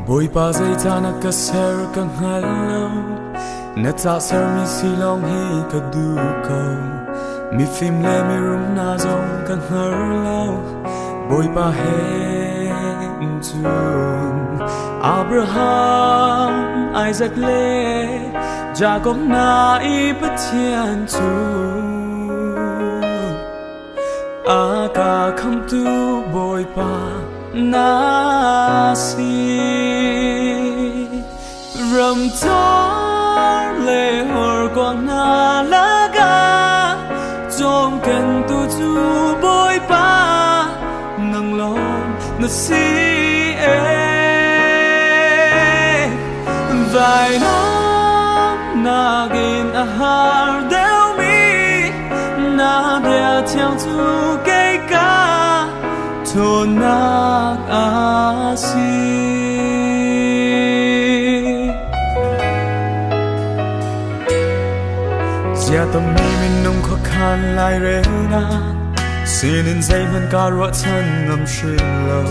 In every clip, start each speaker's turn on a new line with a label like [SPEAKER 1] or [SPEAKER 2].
[SPEAKER 1] Bồi ba dây ta na ka ser ka ngalo na ta ser mi silong hi ka du ko mi phim le mi rum na zong ka ngalo bồi ba hen tun Abraham Isaac le Jacob na I bất thiên tu Aka kham tu bồi ba na si ram tar le hor quang na laga trong ken tu chu bồi ba nang long na si vài năm na gin a har del mi na dia chiang chu cây ca thôn nát asi giờ tâm mi mình nung khó khăn lại rêu na xin in dây mình cả ruột chân ngầm xuyên lâu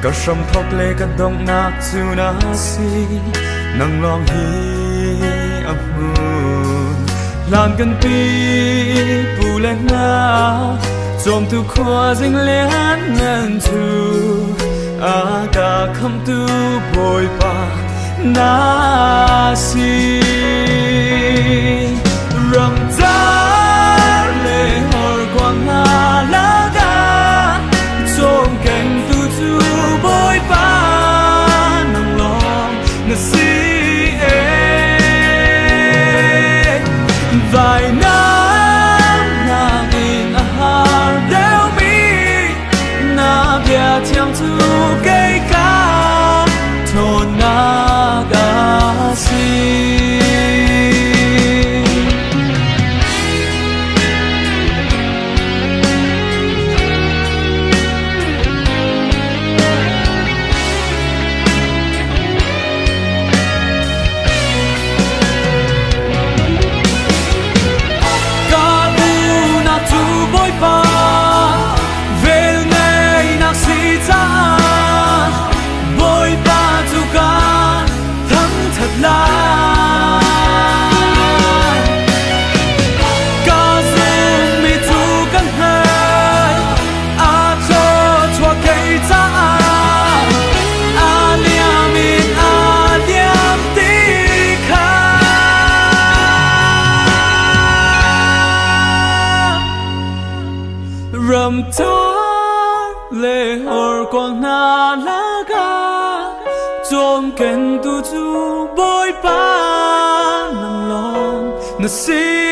[SPEAKER 1] cả sông thóc lê cả đông nát chu na si nang long hi âm hồn làm gần pi bù lên na trong tu khoa dinh lén ngân tu Aka kham tu bồi ba na si ram ta le hor quang na laga trong ken tu tu bồi ba nang long na si vài năm na in a har del mi na bia chiang tu cây ca thôn na ga si ram tar le hor quang na laga trong ken tu chu bồi ba nang long na si